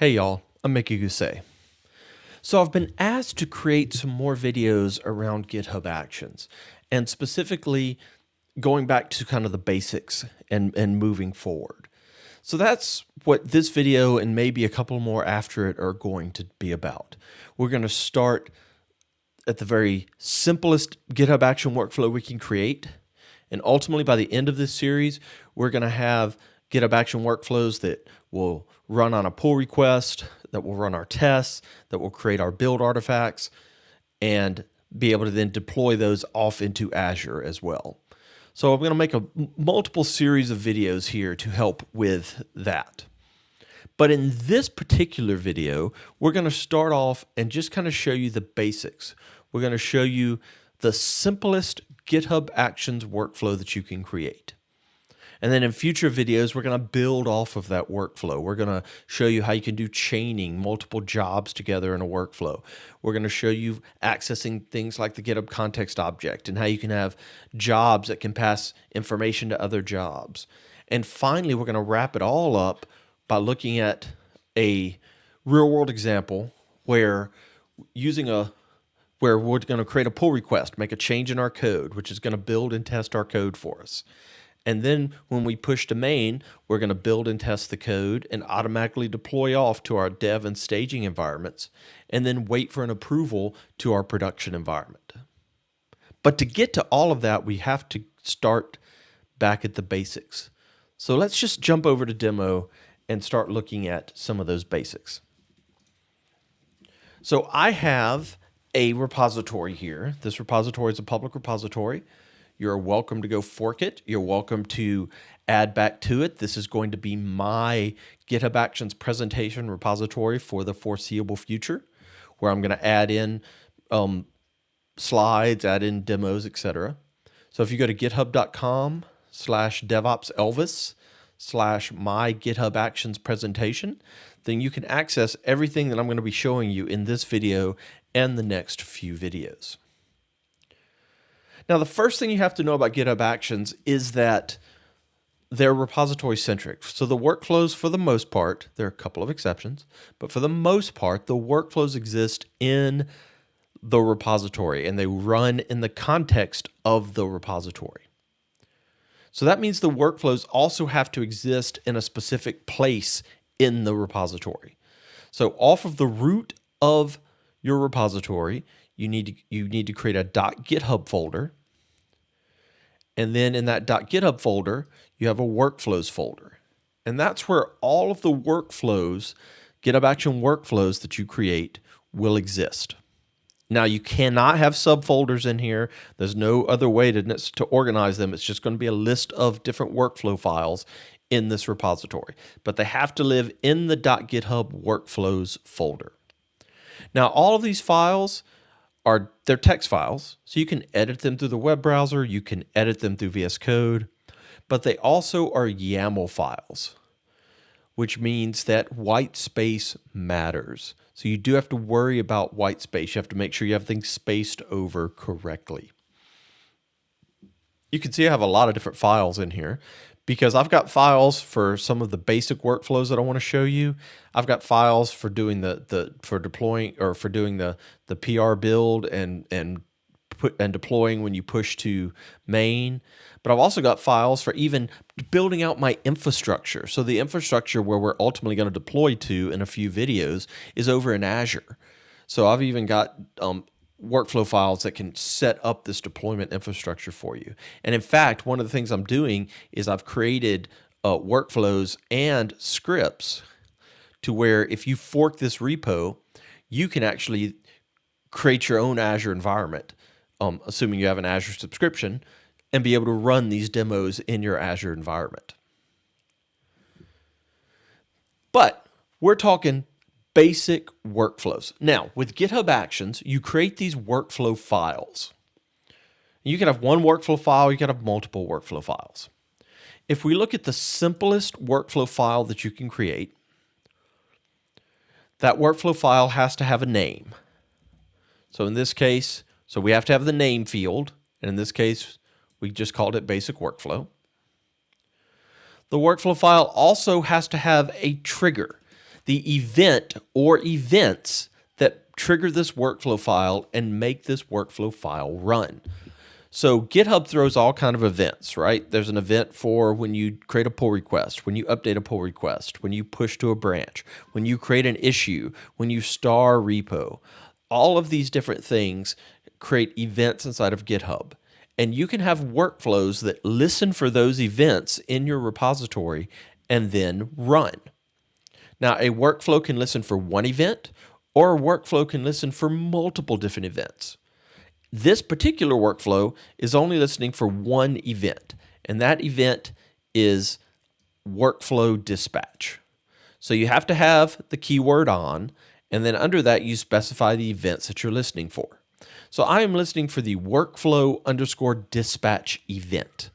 Hey y'all, I'm Mickey Gousset. So I've been asked to create some more videos around GitHub Actions, and specifically going back to kind of the basics and moving forward. So that's what this video and maybe a couple more after it are going to be about. We're going to start at the very simplest GitHub Action workflow we can create, and ultimately by the end of this series, we're going to have GitHub Action workflows that will run on a pull request, that will run our tests, that will create our build artifacts, and be able to then deploy those off into Azure as well. So I'm going to make a multiple series of videos here to help with that. But in this particular video, we're going to start off and just kind of show you the basics. We're going to show you the simplest GitHub Actions workflow that you can create. And then in future videos, we're going to build off of that workflow. We're going to show you how you can do chaining multiple jobs together in a workflow. We're going to show you accessing things like the GitHub context object and how you can have jobs that can pass information to other jobs. And finally, we're going to wrap it all up by looking at a real-world example where we're going to create a pull request, make a change in our code, which is going to build and test our code for us. And then when we push to main, we're going to build and test the code and automatically deploy off to our dev and staging environments, and then wait for an approval to our production environment. But to get to all of that, we have to start back at the basics. So let's just jump over to demo and start looking at some of those basics. So I have a repository here. This repository is a public repository. You're welcome to go fork it. You're welcome to add back to it. This is going to be my GitHub Actions presentation repository for the foreseeable future, where I'm going to add in slides, add in demos, etc. So if you go to github.com/devopselvis/my GitHub Actions presentation, then you can access everything that I'm going to be showing you in this video and the next few videos. Now, the first thing you have to know about GitHub Actions is that they're repository-centric. So the workflows, for the most part, there are a couple of exceptions, but for the most part, the workflows exist in the repository, and they run in the context of the repository. So that means the workflows also have to exist in a specific place in the repository. So off of the root of your repository, you need to create a .github folder. And then in that .github folder, you have a workflows folder. And that's where all of the workflows, GitHub Action workflows that you create will exist. Now, you cannot have subfolders in here. There's no other way to organize them. It's just going to be a list of different workflow files in this repository. But they have to live in the .github workflows folder. Now, all of these files they're text files, so you can edit them through the web browser, you can edit them through VS Code, but they also are YAML files, which means that white space matters. So you do have to worry about white space. You have to make sure you have things spaced over correctly. You can see I have a lot of different files in here because I've got files for some of the basic workflows that I want to show you. I've got files for doing for deploying or for doing the PR build and deploying when you push to main. But I've also got files for even building out my infrastructure. So the infrastructure where we're ultimately going to deploy to in a few videos is over in Azure. So I've even got workflow files that can set up this deployment infrastructure for you. And in fact, one of the things I'm doing is I've created workflows and scripts to where if you fork this repo, you can actually create your own Azure environment, assuming you have an Azure subscription, and be able to run these demos in your Azure environment. But we're talking basic workflows. Now, with GitHub Actions, you create these workflow files. You can have one workflow file, you can have multiple workflow files. If we look at the simplest workflow file that you can create, that workflow file has to have a name. So in this case, we have to have the name field, and in this case, we just called it basic workflow. The workflow file also has to have a trigger. the event or events that trigger this workflow file and make this workflow file run. So GitHub throws all kind of events, right? There's an event for when you create a pull request, when you update a pull request, when you push to a branch, when you create an issue, when you star repo. All of these different things create events inside of GitHub. And you can have workflows that listen for those events in your repository and then run. Now, a workflow can listen for one event, or a workflow can listen for multiple different events. This particular workflow is only listening for one event, and that event is workflow dispatch. So you have to have the keyword on, and then under that you specify the events that you're listening for. So I am listening for the workflow underscore dispatch event.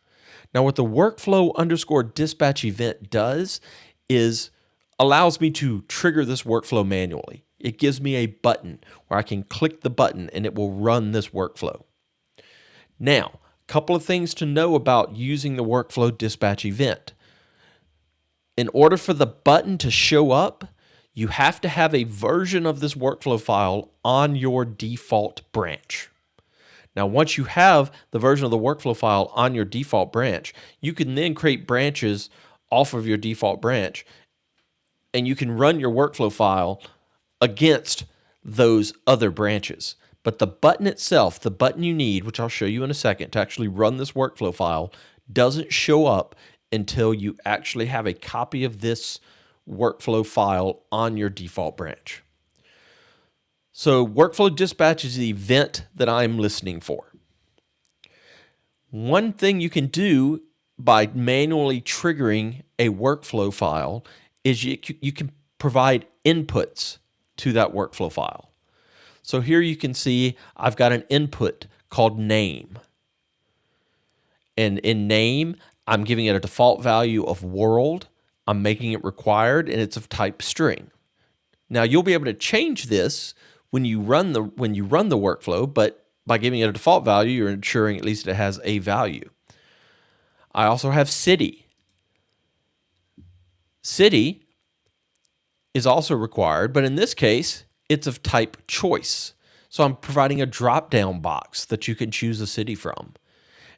Now what the workflow underscore dispatch event does is allows me to trigger this workflow manually. It gives me a button where I can click the button and it will run this workflow. Now, a couple of things to know about using the workflow dispatch event. In order for the button to show up, you have to have a version of this workflow file on your default branch. Now, once you have the version of the workflow file on your default branch, you can then create branches off of your default branch, and you can run your workflow file against those other branches. But the button itself, the button you need, which I'll show you in a second, to actually run this workflow file, doesn't show up until you actually have a copy of this workflow file on your default branch. So workflow dispatch is the event that I'm listening for. One thing you can do by manually triggering a workflow file is you can provide inputs to that workflow file. So here you can see I've got an input called name. And in name, I'm giving it a default value of world. I'm making it required, and it's of type string. Now you'll be able to change this when you run the workflow, but by giving it a default value, you're ensuring at least it has a value. I also have city. City is also required, but in this case, it's of type choice. So I'm providing a drop-down box that you can choose a city from.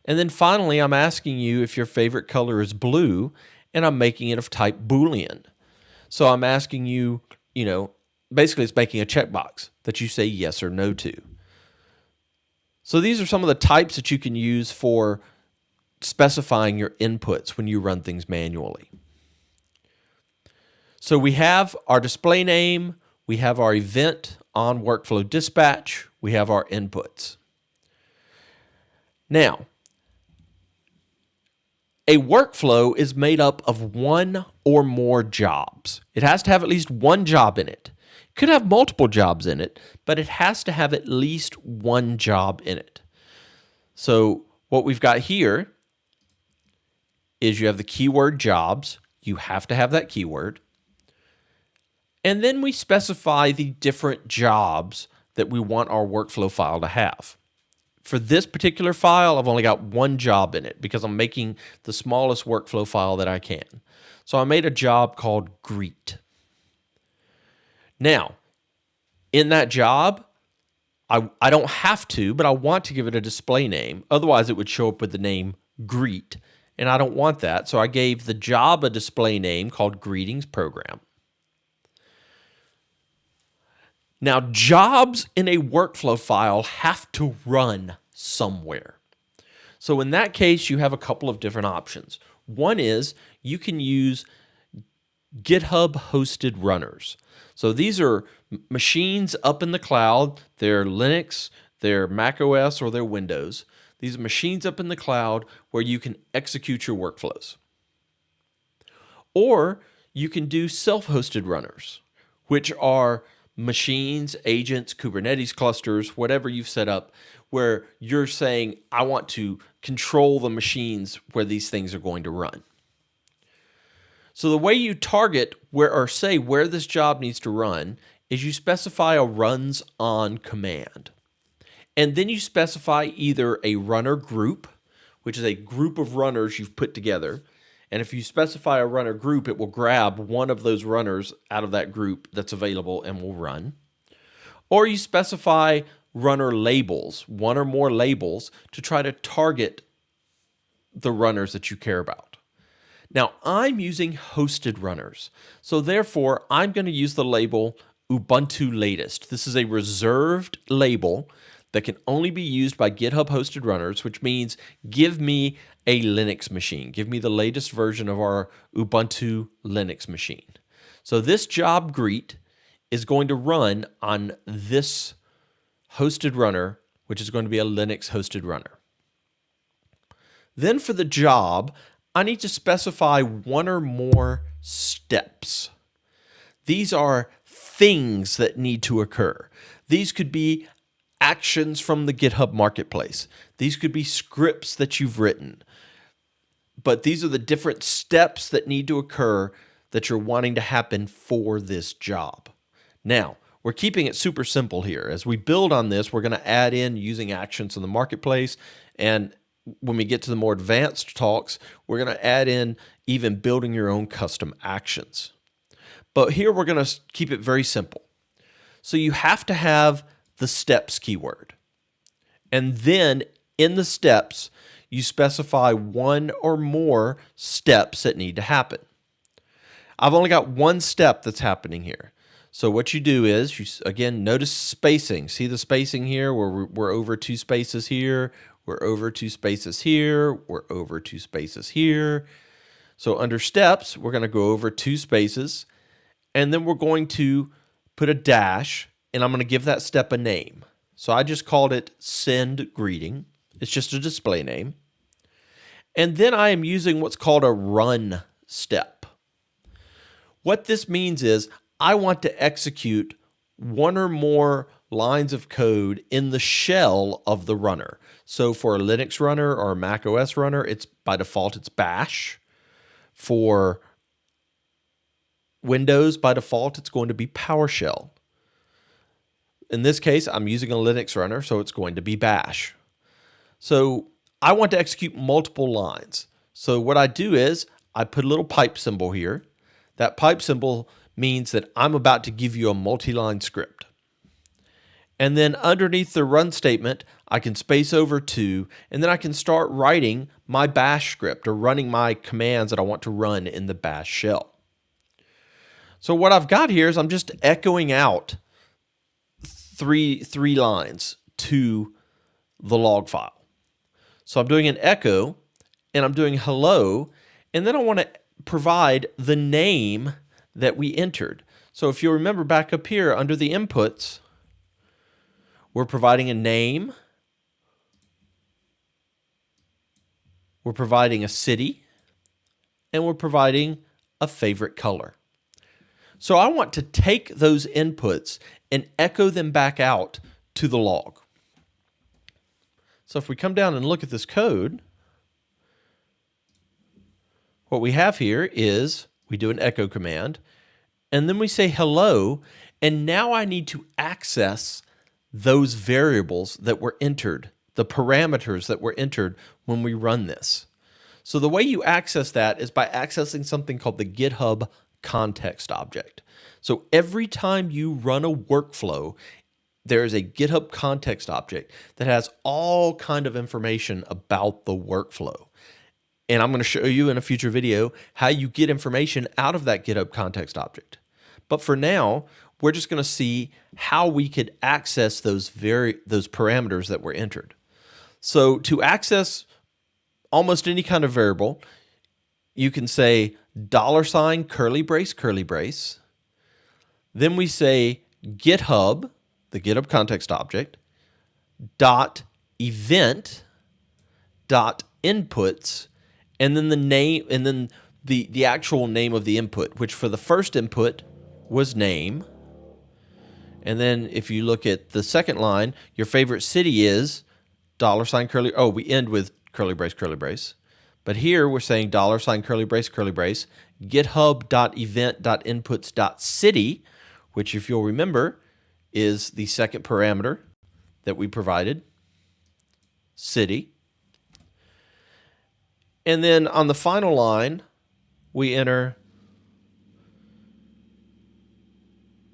And then finally, I'm asking you if your favorite color is blue, and I'm making it of type Boolean. So I'm asking you, basically it's making a checkbox that you say yes or no to. So these are some of the types that you can use for specifying your inputs when you run things manually. So we have our display name, we have our event on workflow dispatch, we have our inputs. Now, a workflow is made up of one or more jobs. It has to have at least one job in it. It could have multiple jobs in it, but it has to have at least one job in it. So what we've got here is you have the keyword jobs. You have to have that keyword. And then we specify the different jobs that we want our workflow file to have. For this particular file, I've only got one job in it because I'm making the smallest workflow file that I can. So I made a job called greet. Now, in that job, I don't have to, but I want to give it a display name. Otherwise, it would show up with the name greet, and I don't want that. So I gave the job a display name called greetings program. Now, jobs in a workflow file have to run somewhere. So in that case, you have a couple of different options. One is you can use GitHub hosted runners. So these are machines up in the cloud. They're Linux, they're Mac OS, or they're Windows. These are machines up in the cloud where you can execute your workflows. Or you can do self-hosted runners, which are machines, agents, Kubernetes clusters, whatever you've set up, where you're saying, I want to control the machines where these things are going to run. So the way you target where this job needs to run is you specify a runs on command. And then you specify either a runner group, which is a group of runners you've put together, And if you specify a runner group, it will grab one of those runners out of that group that's available and will run. Or you specify runner labels, one or more labels, to try to target the runners that you care about. Now, I'm using hosted runners, so therefore I'm going to use the label Ubuntu Latest. This is a reserved label that can only be used by GitHub hosted runners, which means give me a Linux machine. Give me the latest version of our Ubuntu Linux machine. So this job greet is going to run on this hosted runner, which is going to be a Linux hosted runner. Then for the job, I need to specify one or more steps. These are things that need to occur. These could be actions from the GitHub Marketplace. These could be scripts that you've written. But these are the different steps that need to occur that you're wanting to happen for this job. Now, we're keeping it super simple here. As we build on this, we're going to add in using actions in the marketplace. And when we get to the more advanced talks, we're going to add in even building your own custom actions. But here we're going to keep it very simple. So you have to have the steps keyword. And then in the steps, you specify one or more steps that need to happen. I've only got one step that's happening here. So what you do is, you again, notice spacing. See the spacing here where we're over 2 spaces here, we're over 2 spaces here, we're over 2 spaces here. So under steps, we're going to go over 2 spaces, and then we're going to put a dash, and I'm going to give that step a name. So I just called it send greeting. It's just a display name. And then I am using what's called a run step. What this means is I want to execute one or more lines of code in the shell of the runner. So for a Linux runner or a Mac OS runner, it's by default, it's bash. For Windows, by default, it's going to be PowerShell. In this case, I'm using a Linux runner, so it's going to be bash. So I want to execute multiple lines. So what I do is I put a little pipe symbol here. That pipe symbol means that I'm about to give you a multi-line script. And then underneath the run statement, I can space over 2, and then I can start writing my bash script or running my commands that I want to run in the bash shell. So what I've got here is I'm just echoing out three lines to the log file. So I'm doing an echo, and I'm doing hello, and then I want to provide the name that we entered. So if you remember back up here under the inputs, we're providing a name, we're providing a city, and we're providing a favorite color. So I want to take those inputs and echo them back out to the log. So if we come down and look at this code, what we have here is we do an echo command, and then we say hello, and now I need to access those variables that were entered, the parameters that were entered when we run this. So the way you access that is by accessing something called the GitHub context object. So every time you run a workflow, there is a GitHub context object that has all kind of information about the workflow. And I'm going to show you in a future video how you get information out of that GitHub context object. But for now, we're just going to see how we could access those parameters that were entered. So to access almost any kind of variable, you can say $, curly brace. Then we say GitHub, the GitHub context object, .event, .inputs, and then the name, and then the actual name of the input, which for the first input was name. And then if you look at the second line, your favorite city is $ curly. Oh, we end with curly brace. But here we're saying $ curly brace, GitHub.event.inputs.city, which if you'll remember is the second parameter that we provided, city. And then on the final line, we enter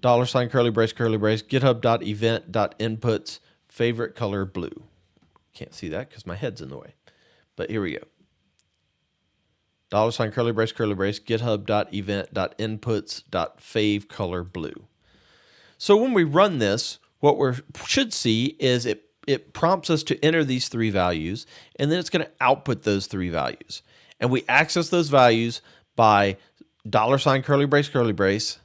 $ curly brace, github.event.inputs, favorite color blue. Can't see that because my head's in the way. But here we go. $ curly brace, github.event.inputs.fave color blue. So when we run this, what we should see is it prompts us to enter these three values, and then it's going to output those three values. And we access those values by $ curly brace,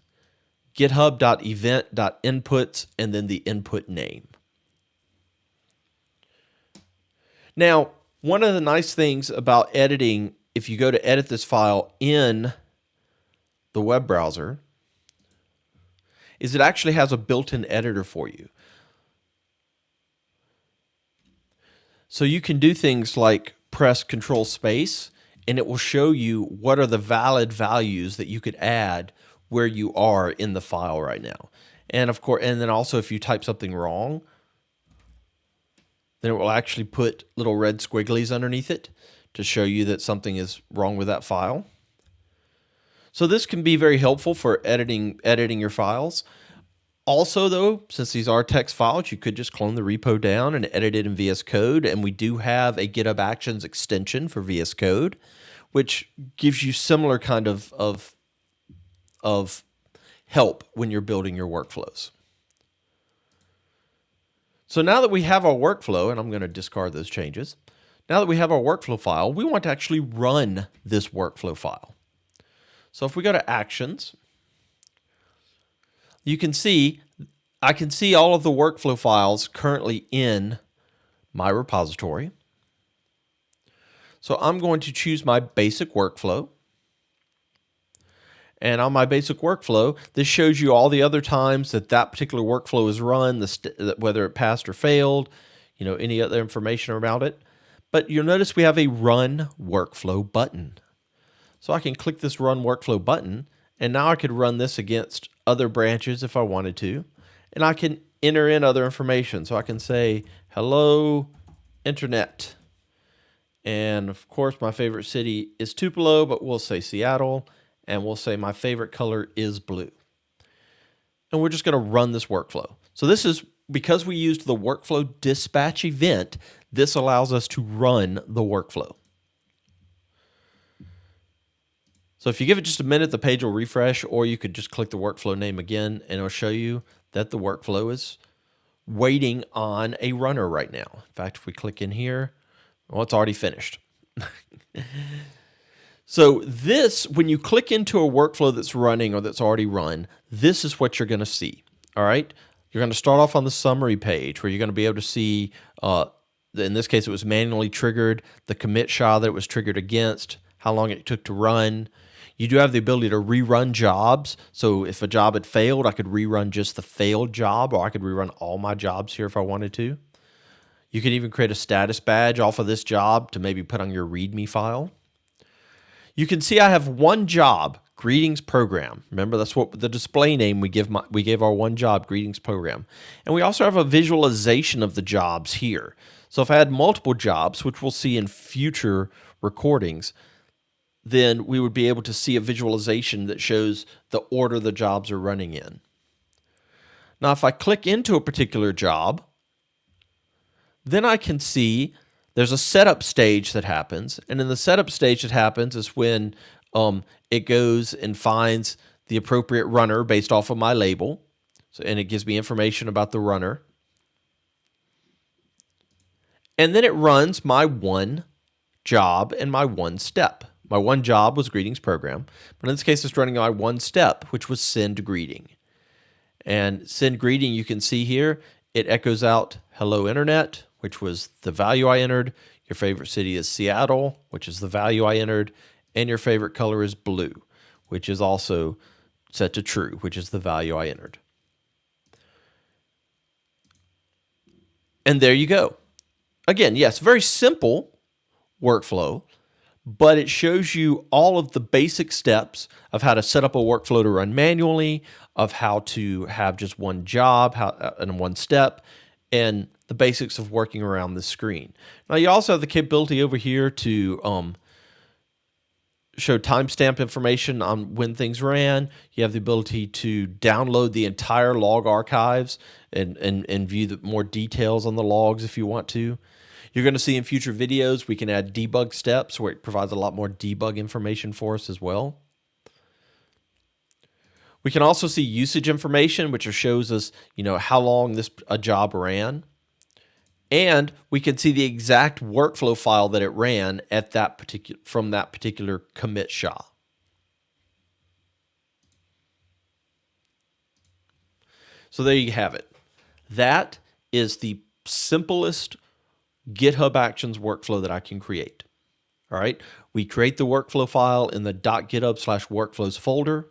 github.event.inputs, and then the input name. Now, one of the nice things about editing, if you go to edit this file in the web browser, is it actually has a built-in editor for you. So you can do things like press Control Space, and it will show you what are the valid values that you could add where you are in the file right now. And of course, and then also if you type something wrong, then it will actually put little red squigglies underneath it to show you that something is wrong with that file. So this can be very helpful for editing your files. Also though, since these are text files, you could just clone the repo down and edit it in VS Code. And we do have a GitHub Actions extension for VS Code, which gives you similar kind of help when you're building your workflows. So now that we have our workflow, and I'm going to discard those changes. Now that we have our workflow file, we want to actually run this workflow file. So if we go to Actions, you can see, I can see all of the workflow files currently in my repository. So I'm going to choose my basic workflow. And on my basic workflow, this shows you all the other times that particular workflow is run, whether it passed or failed, any other information about it. But you'll notice we have a Run Workflow button. So I can click this Run Workflow button, and now I could run this against other branches if I wanted to. And I can enter in other information. So I can say, hello, internet. And of course, my favorite city is Tupelo, but we'll say Seattle. And we'll say my favorite color is blue. And we're just going to run this workflow. So this is, because we used the workflow dispatch event, this allows us to run the workflow. So if you give it just a minute, the page will refresh, or you could just click the workflow name again, and it'll show you that the workflow is waiting on a runner right now. In fact, if we click in here, well, it's already finished. So this, when you click into a workflow that's running or that's already run, this is what you're going to see, all right? You're going to start off on the summary page where you're going to be able to see, in this case, it was manually triggered, the commit SHA that it was triggered against, how long it took to run. You do have the ability to rerun jobs. So if a job had failed, I could rerun just the failed job, or I could rerun all my jobs here if I wanted to. You can even create a status badge off of this job to maybe put on your README file. You can see I have one job, Greetings Program. Remember, that's what the display name we gave our one job, Greetings Program. And we also have a visualization of the jobs here. So if I had multiple jobs, which we'll see in future recordings, then we would be able to see a visualization that shows the order the jobs are running in. Now, if I click into a particular job, then I can see there's a setup stage that happens, and in the setup stage that happens is when it goes and finds the appropriate runner based off of my label, and it gives me information about the runner. And then it runs my one job and my one step. My one job was Greetings Program, but in this case it's running my one step, which was Send Greeting. And Send Greeting, you can see here, it echoes out Hello Internet, which was the value I entered. Your favorite city is Seattle, which is the value I entered. And your favorite color is blue, which is also set to true, which is the value I entered. And there you go. Again, yes, very simple workflow, but it shows you all of the basic steps of how to set up a workflow to run manually, of how to have just one job and one step, and the basics of working around the screen. Now, you also have the capability over here to show timestamp information on when things ran. You have the ability to download the entire log archives and view the more details on the logs if you want to. You're going to see in future videos, we can add debug steps where it provides a lot more debug information for us as well. We can also see usage information, which shows us, how long a job ran. And we can see the exact workflow file that it ran at from that particular commit SHA. So there you have it. That is the simplest GitHub Actions workflow that I can create. All right. We create the workflow file in the .github/workflows folder.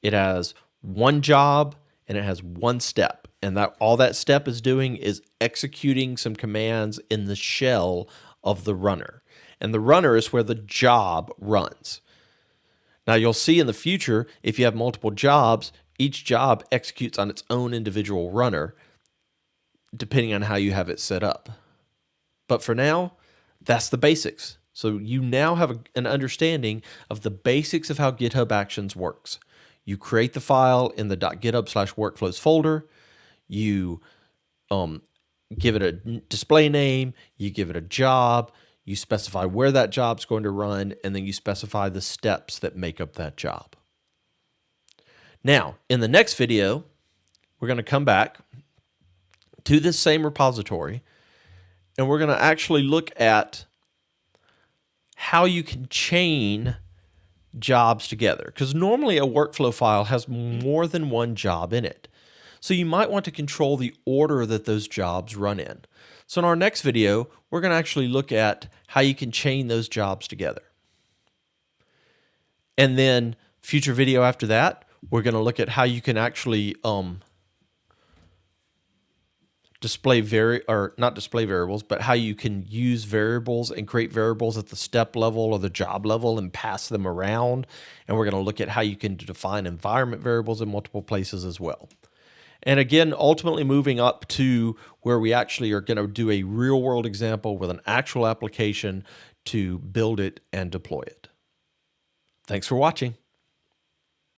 It has one job and it has one step. And all that step is doing is executing some commands in the shell of the runner. And the runner is where the job runs. Now you'll see in the future, if you have multiple jobs, each job executes on its own individual runner, depending on how you have it set up. But for now, that's the basics. So you now have an understanding of the basics of how GitHub Actions works. You create the file in the .github/workflows folder. You give it a display name, you give it a job, you specify where that job's going to run, and then you specify the steps that make up that job. Now, in the next video, we're going to come back to this same repository, and we're going to actually look at how you can chain jobs together. Because normally a workflow file has more than one job in it. So you might want to control the order that those jobs run in. So in our next video, we're going to actually look at how you can chain those jobs together. And then future video after that, we're going to look at how you can actually not display variables, but how you can use variables and create variables at the step level or the job level and pass them around. And we're going to look at how you can define environment variables in multiple places as well. And again, ultimately moving up to where we actually are going to do a real world example with an actual application to build it and deploy it. Thanks for watching.